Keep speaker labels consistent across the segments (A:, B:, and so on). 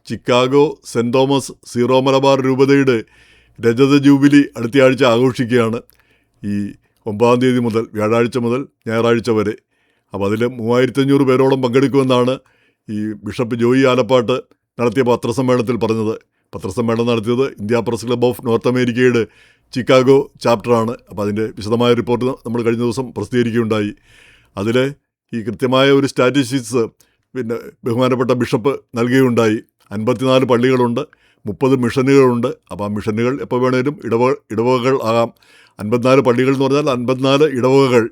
A: Chicago Saint Thomas Syro Malabar രൂപതയുടെ രജത jubilee അടുത്തയാഴ്ച ആഘോഷിക്കുകയാണ്. ഈ 9-ാം തീയതി മുതൽ വ്യാഴാഴ്ച മുതൽ ഞായറാഴ്ച വരെ. അപ്പോൾ അതിൽ 3500 പേരോളം പങ്കെടുക്കുമെന്നാണ് ഈ ബിഷപ്പ് ജോയി ആലപ്പാട്ട് നടത്തിയ പത്രസമ്മേളനത്തിൽ പറഞ്ഞത്. പത്രസമ്മേളനം നടത്തിയത് India press club of north അമേരിക്കയുടെ ചിക്കാഗോ ചാപ്റ്ററാണ്. അപ്പോൾ അതിൻ്റെ വിശദമായ റിപ്പോർട്ട് നമ്മൾ കഴിഞ്ഞ ദിവസം പ്രസിദ്ധീകരിക്കുകയുണ്ടായി. അതിൽ ഈ കൃത്യമായ ഒരു സ്റ്റാറ്റിസ്റ്റിക്സ് ബഹുമാനപ്പെട്ട ബിഷപ്പ് നൽകുകയുണ്ടായി. 54 പള്ളികളുണ്ട്, 30 മിഷനുകളുണ്ട്. അപ്പോൾ ആ മിഷനുകൾ എപ്പോൾ വേണേലും ഇടവകകൾ ആകാം. 54 പള്ളികൾ എന്ന് പറഞ്ഞാൽ 54 ഇടവകകൾ.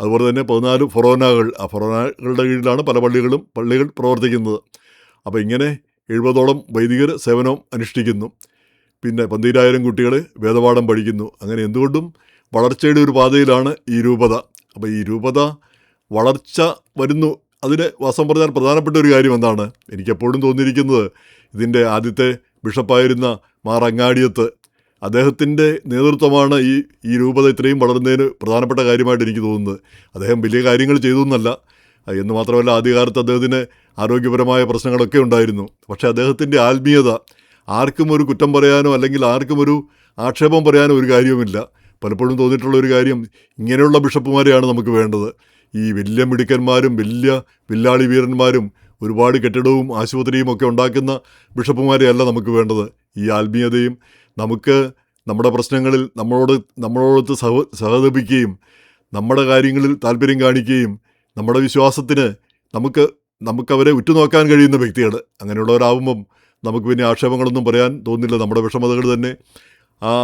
A: അതുപോലെ തന്നെ 14 ഫൊറോനകൾ. ആ ഫൊറോനകളുടെ കീഴിലാണ് പല പള്ളികൾ പ്രവർത്തിക്കുന്നത്. അപ്പോൾ ഇങ്ങനെ 70ഓളം വൈദികർ സേവനം അനുഷ്ഠിക്കുന്നു. പിന്നെ 12,000 കുട്ടികൾ വേദപാഠം പഠിക്കുന്നു. അങ്ങനെ എന്തുകൊണ്ടും വളർച്ചയുടെ ഒരു പാതയിലാണ് ഈ രൂപത. അപ്പോൾ ഈ രൂപത വളർച്ച വരുന്നു. അതിന് വാസ്തവം പറഞ്ഞാൽ പ്രധാനപ്പെട്ട ഒരു കാര്യം എന്താണ്, എനിക്കെപ്പോഴും തോന്നിയിരിക്കുന്നത്, ഇതിൻ്റെ ആദ്യത്തെ ബിഷപ്പായിരുന്ന മാർ അങ്ങാടിയത്ത്, അദ്ദേഹത്തിൻ്റെ നേതൃത്വമാണ് ഈ രൂപത ഇത്രയും വളർന്നതിന് പ്രധാനപ്പെട്ട കാര്യമായിട്ട് എനിക്ക് തോന്നുന്നത്. അദ്ദേഹം വലിയ കാര്യങ്ങൾ ചെയ്തു എന്നല്ല, എന്ന് മാത്രമല്ല ആദ്യകാലത്ത് അദ്ദേഹത്തിന് ആരോഗ്യപരമായ പ്രശ്നങ്ങളൊക്കെ ഉണ്ടായിരുന്നു. പക്ഷേ അദ്ദേഹത്തിൻ്റെ ആത്മീയത ആർക്കും ഒരു കുറ്റം പറയാനോ അല്ലെങ്കിൽ ആർക്കും ഒരു ആക്ഷേപം പറയാനോ ഒരു കാര്യവുമില്ല. പലപ്പോഴും തോന്നിയിട്ടുള്ള ഒരു കാര്യം, ഇങ്ങനെയുള്ള ബിഷപ്പുമാരെയാണ് നമുക്ക് വേണ്ടത്. ഈ വലിയ മിടുക്കന്മാരും വലിയ വില്ലാളി വീരന്മാരും ഒരുപാട് കെട്ടിടവും ആശുപത്രിയും ഒക്കെ ഉണ്ടാക്കുന്ന ബിഷപ്പുമാരെയല്ല നമുക്ക് വേണ്ടത്. ഈ ആത്മീയതയും നമുക്ക് നമ്മുടെ പ്രശ്നങ്ങളിൽ നമ്മളോടൊത്ത് സഹതപിക്കുകയും നമ്മുടെ കാര്യങ്ങളിൽ താല്പര്യം കാണിക്കുകയും നമ്മുടെ വിശ്വാസത്തിന് നമുക്കവരെ ഉറ്റുനോക്കാൻ കഴിയുന്ന വ്യക്തികൾ. അങ്ങനെയുള്ളവരാകുമ്പം നമുക്ക് പിന്നെ ആക്ഷേപങ്ങളൊന്നും പറയാൻ തോന്നില്ല. നമ്മുടെ വിഷമതകൾ തന്നെ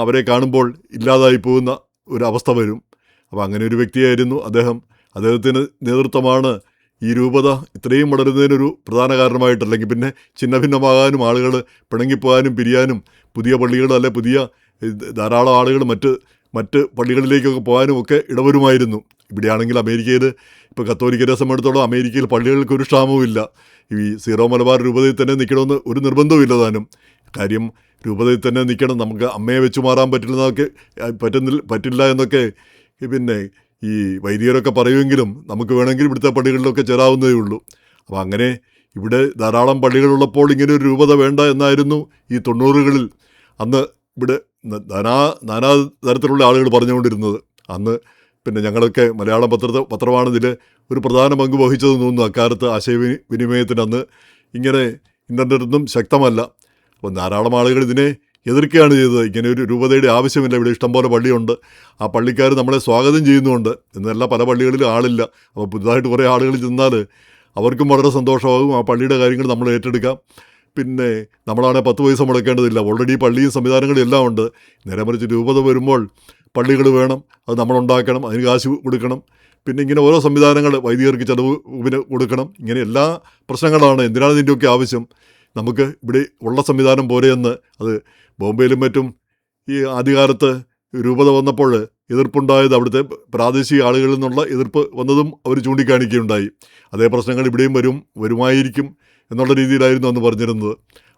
A: അവരെ കാണുമ്പോൾ ഇല്ലാതായി പോകുന്ന ഒരവസ്ഥ വരും. അപ്പോൾ അങ്ങനെ ഒരു വ്യക്തിയായിരുന്നു അദ്ദേഹം. അദ്ദേഹത്തിന് നേതൃത്വമാണ് ഈ രൂപത ഇത്രയും വളരുന്നതിനൊരു പ്രധാന കാരണമായിട്ട്. അല്ലെങ്കിൽ പിന്നെ ഛിന്ന ഭിന്നമാകാനും ആളുകൾ പിണങ്ങിപ്പോകാനും പിരിയാനും പുതിയ പള്ളികൾ അല്ലെ പുതിയ ധാരാളം ആളുകൾ മറ്റ് പള്ളികളിലേക്കൊക്കെ പോകാനും ഒക്കെ ഇടവരുമായിരുന്നു. ഇവിടെയാണെങ്കിൽ അമേരിക്കയിൽ ഇപ്പോൾ കത്തോലിക്കരെ സംബന്ധിച്ചിടത്തോളം അമേരിക്കയിൽ പള്ളികൾക്ക് ഒരു ക്ഷാമവുമില്ല. ഈ സീറോ മലബാർ രൂപതയിൽ തന്നെ നിൽക്കണമെന്ന് ഒരു നിർബന്ധവുമില്ല താനും. കാര്യം രൂപതയിൽ തന്നെ നിൽക്കണം, നമുക്ക് അമ്മയെ വെച്ച് മാറാൻ പറ്റില്ല എന്നൊക്കെ പിന്നെ ഈ വൈദികരൊക്കെ പറയുമെങ്കിലും നമുക്ക് വേണമെങ്കിൽ ഇവിടുത്തെ പള്ളികളിലൊക്കെ ചേരാവുന്നതേ ഉള്ളൂ. അപ്പോൾ അങ്ങനെ ഇവിടെ ധാരാളം പള്ളികളുള്ളപ്പോൾ ഇങ്ങനെ ഒരു രൂപത വേണ്ട എന്നായിരുന്നു ഈ 90കളിൽ അന്ന് ഇവിടെ നാനാ തരത്തിലുള്ള ആളുകൾ പറഞ്ഞുകൊണ്ടിരുന്നത്. അന്ന് പിന്നെ ഞങ്ങളൊക്കെ മലയാളം പത്രമാണ് ഇതിൽ ഒരു പ്രധാന പങ്ക് വഹിച്ചതെന്ന് തോന്നുന്നു. അക്കാലത്ത് ആശയവിനിമയത്തിന് അന്ന് ഇങ്ങനെ ഇൻ്റർനെറ്റൊന്നും ശക്തമല്ല. അപ്പം ധാരാളം ആളുകൾ ഇതിനെ എതിർക്കുകയാണ് ചെയ്തത്. ഇങ്ങനെ ഒരു രൂപതയുടെ ആവശ്യമില്ല, ഇവിടെ ഇഷ്ടംപോലെ പള്ളിയുണ്ട്, ആ പള്ളിക്കാർ നമ്മളെ സ്വാഗതം ചെയ്യുന്നുണ്ട് എന്നല്ല. പല പള്ളികളിലും ആളില്ല. അപ്പോൾ പുതുതായിട്ട് കുറേ ആളുകൾ ചെന്നാൽ അവർക്കും വളരെ സന്തോഷമാകും. ആ പള്ളിയുടെ കാര്യങ്ങൾ നമ്മൾ ഏറ്റെടുക്കാം. പിന്നെ നമ്മളാണെങ്കിൽ 10 പൈസ മുടക്കേണ്ടതില്ല. ഓൾറെഡി പള്ളിയും സംവിധാനങ്ങളും എല്ലാം ഉണ്ട്. നേരെ മറിച്ച് രൂപത വരുമ്പോൾ പള്ളികൾ വേണം, അത് നമ്മളുണ്ടാക്കണം, അതിന് കാശ് കൊടുക്കണം. പിന്നെ ഇങ്ങനെ ഓരോ സംവിധാനങ്ങൾ വൈദികർക്ക് ചിലവ് കൊടുക്കണം. ഇങ്ങനെ എല്ലാ പ്രശ്നങ്ങളാണ്. എന്തിനാണ് ഇതിൻ്റെയൊക്കെ ആവശ്യം? നമുക്ക് ഇവിടെ ഉള്ള സംവിധാനം പോരെയെന്ന്. അത് ബോംബെയിലും മറ്റും ഈ ആദ്യകാലത്ത് രൂപത വന്നപ്പോൾ എതിർപ്പുണ്ടായത് അവിടുത്തെ പ്രാദേശിക ആളുകളിൽ നിന്നുള്ള എതിർപ്പ് വന്നതും അവർ ചൂണ്ടിക്കാണിക്കുകയുണ്ടായി. അതേ പ്രശ്നങ്ങൾ ഇവിടെയും വരുമായിരിക്കും എന്നുള്ള രീതിയിലായിരുന്നു അന്ന് പറഞ്ഞിരുന്നത്.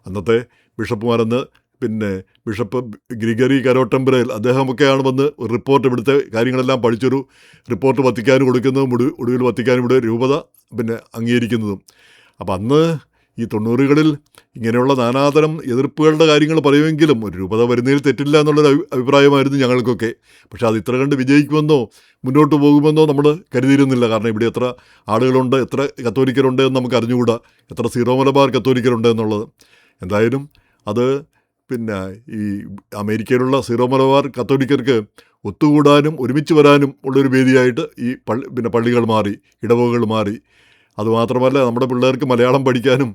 A: അന്നത്തെ ബിഷപ്പുമാരെന്ന് പിന്നെ ബിഷപ്പ് ഗ്രിഗറി കരോട്ടംബരയിൽ അദ്ദേഹമൊക്കെയാണ് വന്ന് ഒരു റിപ്പോർട്ട്, ഇവിടുത്തെ കാര്യങ്ങളെല്ലാം പഠിച്ചൊരു റിപ്പോർട്ട് വത്തിക്കാൻ കൊടുക്കുന്നതും ഒടുവിൽ വത്തിക്കാൻ ഇവിടെ രൂപത അംഗീകരിക്കുന്നതും. അപ്പം അന്ന് ഈ 90കളിൽ ഇങ്ങനെയുള്ള നാനാതരം എതിർപ്പുകളുടെ കാര്യങ്ങൾ പറയുമെങ്കിലും ഒരു രൂപത വരുന്നതിൽ തെറ്റില്ല എന്നുള്ളൊരു അഭിപ്രായമായിരുന്നു ഞങ്ങൾക്കൊക്കെ. പക്ഷേ അത് ഇത്ര കണ്ട് വിജയിക്കുമെന്നോ മുന്നോട്ട് പോകുമെന്നോ നമ്മൾ കരുതിയിരുന്നില്ല. കാരണം ഇവിടെ എത്ര ആളുകളുണ്ട്, എത്ര കത്തോലിക്കരുണ്ട് എന്ന് നമുക്ക് അറിഞ്ഞുകൂടാ, എത്ര സീറോ മലബാർ കത്തോലിക്കരുണ്ട് എന്നുള്ളത്. എന്തായാലും അത് പിന്നെ ഈ അമേരിക്കയിലുള്ള സീറോ മലബാർ കത്തോലിക്കർക്ക് ഒത്തുകൂടാനും ഒരുമിച്ച് വരാനും ഉള്ളൊരു വേദിയായിട്ട് ഈ പള്ളികൾ മാറി, ഇടവകകൾ മാറി. അതുമാത്രമല്ല, നമ്മുടെ പിള്ളേർക്ക് മലയാളം പഠിക്കാനും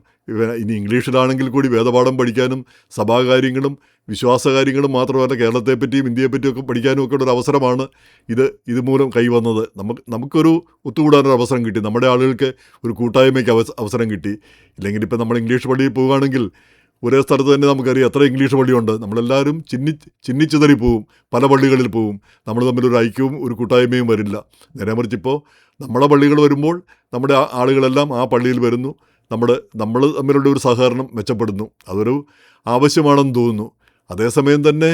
A: ഇനി ഇംഗ്ലീഷിലാണെങ്കിൽ കൂടി വേദപാഠം പഠിക്കാനും സഭാകാര്യങ്ങളും വിശ്വാസകാര്യങ്ങളും മാത്രമല്ല കേരളത്തെപ്പറ്റിയും ഇന്ത്യയെപ്പറ്റിയും ഒക്കെ പഠിക്കാനും ഒക്കെ ഒരു അവസരമാണ് ഇതുമൂലം കൈവന്നത്. നമുക്കൊരു ഒത്തുകൂടാനൊരു അവസരം കിട്ടി, നമ്മുടെ ആളുകൾക്ക് ഒരു കൂട്ടായ്മയ്ക്ക് അവസരം കിട്ടി. ഇല്ലെങ്കിൽ ഇപ്പം നമ്മൾ ഇംഗ്ലീഷ് പള്ളിയിൽ പോവുകയാണെങ്കിൽ ഒരേ സ്ഥലത്ത് തന്നെ നമുക്കറിയാം എത്ര ഇംഗ്ലീഷ് പള്ളിയുണ്ട്. നമ്മളെല്ലാവരും ചിന്നിച്ചിതറി പോവും, പല പള്ളികളിൽ പോവും. നമ്മൾ തമ്മിലൊരു ഐക്യവും ഒരു കൂട്ടായ്മയും വരില്ല. നേരെ മറിച്ചിപ്പോൾ നമ്മുടെ പള്ളികൾ വരുമ്പോൾ നമ്മുടെ ആളുകളെല്ലാം ആ പള്ളിയിൽ വരുന്നു, നമ്മൾ തമ്മിലുള്ള ഒരു സഹകരണം മെച്ചപ്പെടുന്നു. അതൊരു ആവശ്യമാണെന്ന് തോന്നുന്നു. അതേസമയം തന്നെ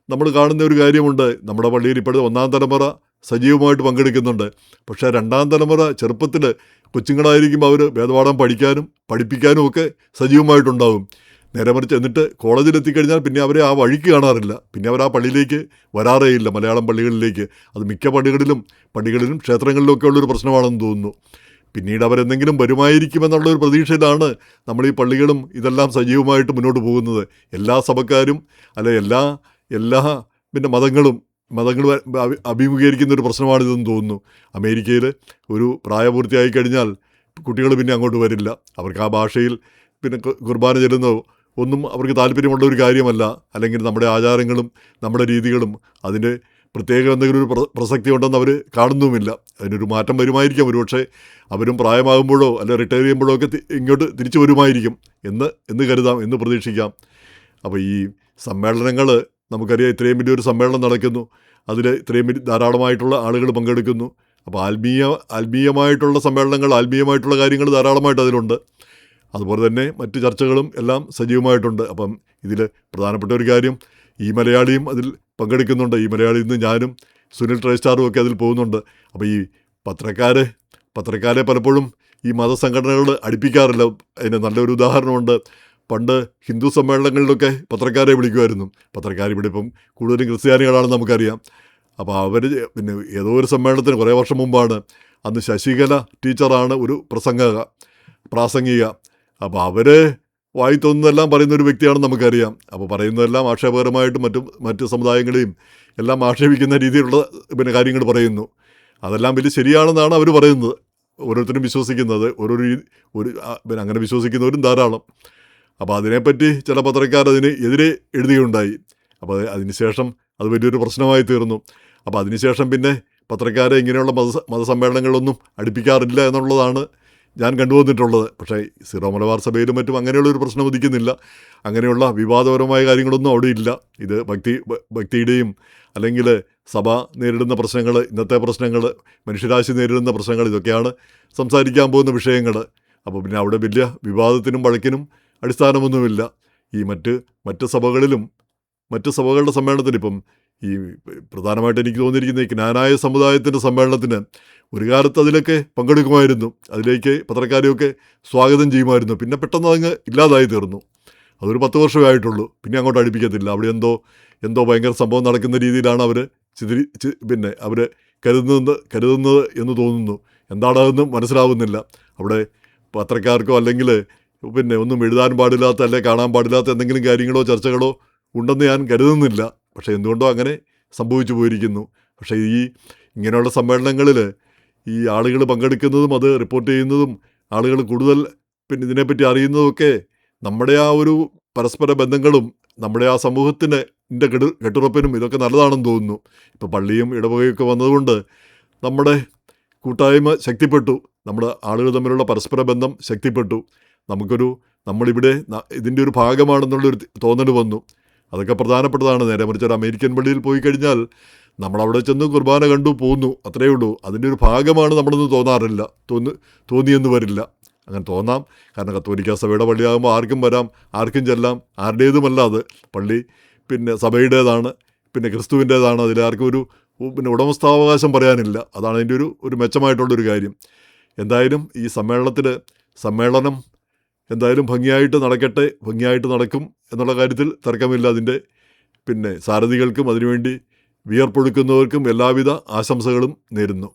A: നമ്മൾ കാണുന്ന ഒരു കാര്യമുണ്ട്, നമ്മുടെ പള്ളിയിൽ ഇപ്പോഴത്തെ 1ാം തലമുറ സജീവമായിട്ട് പങ്കെടുക്കുന്നുണ്ട്. പക്ഷേ 2ാം തലമുറ ചെറുപ്പത്തിൽ കൊച്ചുങ്ങളായിരിക്കുമ്പോൾ അവർ വേദപാഠം പഠിക്കാനും പഠിപ്പിക്കാനും ഒക്കെ സജീവമായിട്ടുണ്ടാകും. നേരെ മറിച്ച് എന്നിട്ട് കോളേജിലെത്തിക്കഴിഞ്ഞാൽ പിന്നെ അവരെ ആ വഴിക്ക് കാണാറില്ല. പിന്നെ അവർ ആ പള്ളിയിലേക്ക് വരാറേ ഇല്ല, മലയാളം പള്ളികളിലേക്ക്. അത് മിക്ക പള്ളികളിലും ക്ഷേത്രങ്ങളിലും ഒക്കെ ഉള്ളൊരു പ്രശ്നമാണെന്ന് തോന്നുന്നു. പിന്നീട് അവരെന്തെങ്കിലും വരുമായിരിക്കുമെന്നുള്ളൊരു പ്രതീക്ഷയിലാണ് നമ്മൾ ഈ പള്ളികളും ഇതെല്ലാം സജീവമായിട്ട് മുന്നോട്ട് പോകുന്നത്. എല്ലാ സഭക്കാരും അല്ലെ എല്ലാ പിന്നെ മതങ്ങളും അഭിമുഖീകരിക്കുന്ന ഒരു പ്രശ്നമാണിതെന്ന് തോന്നുന്നു. അമേരിക്കയിൽ ഒരു പ്രായപൂർത്തിയായി കഴിഞ്ഞാൽ കുട്ടികൾ പിന്നെ അങ്ങോട്ട് വരില്ല. അവർക്ക് ആ ഭാഷയിൽ പിന്നെ കുർബാന ചെല്ലുന്നോ ഒന്നും അവർക്ക് താല്പര്യമുള്ള ഒരു കാര്യമല്ല. അല്ലെങ്കിൽ നമ്മുടെ ആചാരങ്ങളും നമ്മുടെ രീതികളും അതിൻ്റെ പ്രത്യേക എന്തെങ്കിലും ഒരു പ്രസക്തി ഉണ്ടെന്ന് അവർ കാണുന്നുമില്ല. അതിനൊരു മാറ്റം വരുമായിരിക്കാം. ഒരുപക്ഷെ അവരും പ്രായമാകുമ്പോഴോ അല്ലെ റിട്ടയർ ചെയ്യുമ്പോഴോ ഒക്കെ ഇങ്ങോട്ട് തിരിച്ചു വരുമായിരിക്കും എന്ന് കരുതാം, എന്ന് പ്രതീക്ഷിക്കാം. അപ്പോൾ ഈ സമ്മേളനങ്ങൾ നമുക്കറിയാം, ഇത്രയും വലിയൊരു സമ്മേളനം നടക്കുന്നു, അതിൽ ഇത്രയും ധാരാളമായിട്ടുള്ള ആളുകൾ പങ്കെടുക്കുന്നു. അപ്പോൾ ആത്മീയമായിട്ടുള്ള സമ്മേളനങ്ങൾ, ആത്മീയമായിട്ടുള്ള കാര്യങ്ങൾ ധാരാളമായിട്ട് അതിലുണ്ട്. അതുപോലെ തന്നെ മറ്റ് ചർച്ചകളും എല്ലാം സജീവമായിട്ടുണ്ട്. അപ്പം ഇതിൽ പ്രധാനപ്പെട്ട ഒരു കാര്യം, ഈ മലയാളിയും അതിൽ പങ്കെടുക്കുന്നുണ്ട്. ഈ മലയാളി ഇന്ന് ഞാനും സുനിൽ ട്രൈസ്റ്റാറും ഒക്കെ അതിൽ പോകുന്നുണ്ട്. അപ്പോൾ ഈ പത്രക്കാരെ പലപ്പോഴും ഈ മതസംഘടനകൾ അടുപ്പിക്കാറില്ല. അതിന് നല്ലൊരു ഉദാഹരണമുണ്ട്. പണ്ട് ഹിന്ദു സമ്മേളനങ്ങളിലൊക്കെ പത്രക്കാരെ വിളിക്കുമായിരുന്നു. പത്രക്കാർ ഇവിടെ ഇപ്പം കൂടുതലും ക്രിസ്ത്യാനികളാണെന്ന് നമുക്കറിയാം. അപ്പോൾ അവർ പിന്നെ ഏതോ ഒരു സമ്മേളനത്തിന് കുറേ വർഷം മുമ്പാണ്, അന്ന് ശശികല ടീച്ചറാണ് ഒരു പ്രാസംഗിക. അപ്പോൾ അവർ വായി തോന്നുന്നതെല്ലാം പറയുന്നൊരു വ്യക്തിയാണെന്ന് നമുക്കറിയാം. അപ്പോൾ പറയുന്നതെല്ലാം ആക്ഷേപകരമായിട്ടും മറ്റ് സമുദായങ്ങളെയും എല്ലാം ആക്ഷേപിക്കുന്ന രീതിയിലുള്ള പിന്നെ കാര്യങ്ങൾ പറയുന്നു. അതെല്ലാം വലിയ ശരിയാണെന്നാണ് അവർ പറയുന്നത്. ഓരോരുത്തരും വിശ്വസിക്കുന്നത് പിന്നെ അങ്ങനെ വിശ്വസിക്കുന്നവരും ധാരാളം. അപ്പോൾ അതിനെപ്പറ്റി ചില പത്രക്കാർ അതിന് എതിരെ എഴുതുകയുണ്ടായി. അപ്പോൾ അതിനുശേഷം അത് വലിയൊരു പ്രശ്നമായി തീർന്നു. അപ്പോൾ അതിനുശേഷം പിന്നെ പത്രക്കാരെ ഇങ്ങനെയുള്ള മതസമ്മേളനങ്ങളൊന്നും അടുപ്പിക്കാറില്ല എന്നുള്ളതാണ് ഞാൻ കണ്ടുവന്നിട്ടുള്ളത്. പക്ഷേ സിറോ മലബാർ സഭയിലും മറ്റും അങ്ങനെയുള്ളൊരു പ്രശ്നം ഉദിക്കുന്നില്ല. അങ്ങനെയുള്ള വിവാദപരമായ കാര്യങ്ങളൊന്നും അവിടെ ഇല്ല. ഇത് ഭക്തിയുടെയും അല്ലെങ്കിൽ സഭ നേരിടുന്ന പ്രശ്നങ്ങൾ, ഇന്നത്തെ പ്രശ്നങ്ങൾ, മനുഷ്യരാശി നേരിടുന്ന പ്രശ്നങ്ങൾ, ഇതൊക്കെയാണ് സംസാരിക്കാൻ പോകുന്ന വിഷയങ്ങൾ. അപ്പോൾ പിന്നെ അവിടെ വലിയ വിവാദത്തിനും വഴക്കിനും അടിസ്ഥാനമൊന്നുമില്ല. ഈ മറ്റ് സഭകളുടെ സമ്മേളനത്തിന് ഇപ്പം ഈ പ്രധാനമായിട്ട് എനിക്ക് തോന്നിയിരിക്കുന്ന ഈ ജ്ഞാനായ സമുദായത്തിൻ്റെ സമ്മേളനത്തിന് ഒരു കാലത്ത് അതിലൊക്കെ പങ്കെടുക്കുമായിരുന്നു. അതിലേക്ക് പത്രക്കാരെയൊക്കെ സ്വാഗതം ചെയ്യുമായിരുന്നു. പിന്നെ പെട്ടെന്ന് അങ്ങ് ഇല്ലാതായി തീർന്നു. അതൊരു 10 വർഷമേ ആയിട്ടുള്ളൂ. പിന്നെ അങ്ങോട്ട് അടുപ്പിക്കത്തില്ല. അവിടെ എന്തോ ഭയങ്കര സംഭവം നടക്കുന്ന രീതിയിലാണ് അവർ പിന്നെ അവർ കരുതുന്നത് എന്ന് തോന്നുന്നു. എന്താണെന്ന് മനസ്സിലാവുന്നില്ല. അവിടെ പത്രക്കാർക്കോ അല്ലെങ്കിൽ പിന്നെ ഒന്നും എഴുതാൻ പാടില്ലാത്ത അല്ലെ കാണാൻ പാടില്ലാത്ത എന്തെങ്കിലും കാര്യങ്ങളോ ചർച്ചകളോ ഉണ്ടെന്ന് ഞാൻ കരുതുന്നില്ല. പക്ഷേ എന്തുകൊണ്ടോ അങ്ങനെ സംഭവിച്ചു പോയിരിക്കുന്നു. പക്ഷേ ഇങ്ങനെയുള്ള സമ്മേളനങ്ങളിൽ ഈ ആളുകൾ പങ്കെടുക്കുന്നതും അത് റിപ്പോർട്ട് ചെയ്യുന്നതും ആളുകൾ കൂടുതൽ പിന്നെ ഇതിനെപ്പറ്റി അറിയുന്നതുമൊക്കെ നമ്മുടെ ആ ഒരു പരസ്പര ബന്ധങ്ങളും നമ്മുടെ ആ സമൂഹത്തിൻ്റെ കെട്ടുറപ്പിനും ഇതൊക്കെ നല്ലതാണെന്ന് തോന്നുന്നു. ഇപ്പോൾ പള്ളിയും ഇടവകയൊക്കെ വന്നതുകൊണ്ട് നമ്മുടെ കൂട്ടായ്മ ശക്തിപ്പെട്ടു. നമ്മുടെ ആളുകൾ തമ്മിലുള്ള പരസ്പര ബന്ധം ശക്തിപ്പെട്ടു. നമ്മളിവിടെ ഇതിൻ്റെ ഒരു ഭാഗമാണെന്നുള്ളൊരു തോന്നൽ വന്നു. അതൊക്കെ പ്രധാനപ്പെട്ടതാണ്. നേരെ മറിച്ച് ഒരു അമേരിക്കൻ പള്ളിയിൽ പോയി കഴിഞ്ഞാൽ നമ്മളവിടെ ചെന്ന് കുർബാന കണ്ടു പോന്നു, അത്രയേ ഉള്ളൂ. അതിൻ്റെ ഒരു ഭാഗമാണ് നമ്മളൊന്നും തോന്നാറില്ല, തോന്നിയെന്ന് വരില്ല. അങ്ങനെ തോന്നാം. കാരണം കത്തോലിക്ക സഭയുടെ പള്ളിയാകുമ്പോൾ ആർക്കും വരാം, ആർക്കും ചെല്ലാം, ആരുടേതുമല്ല അത്. പള്ളി പിന്നെ സഭയുടേതാണ്, പിന്നെ ക്രിസ്തുവിൻ്റേതാണ്. അതിലാർക്കും പിന്നെ ഉടമസ്ഥാവകാശം പറയാനില്ല. അതാണ് അതിൻ്റെ ഒരു മെച്ചമായിട്ടുള്ളൊരു കാര്യം. എന്തായാലും ഈ സമ്മേളനം എന്തായാലും ഭംഗിയായിട്ട് നടക്കട്ടെ, ഭംഗിയായിട്ട് നടക്കും എന്നുള്ള കാര്യത്തിൽ തർക്കമില്ല. അതിൻ്റെ പിന്നെ സാരഥികൾക്കും അതിനുവേണ്ടി വിയർപ്പൊഴുക്കുന്നവർക്കും എല്ലാവിധ ആശംസകളും നേരുന്നു.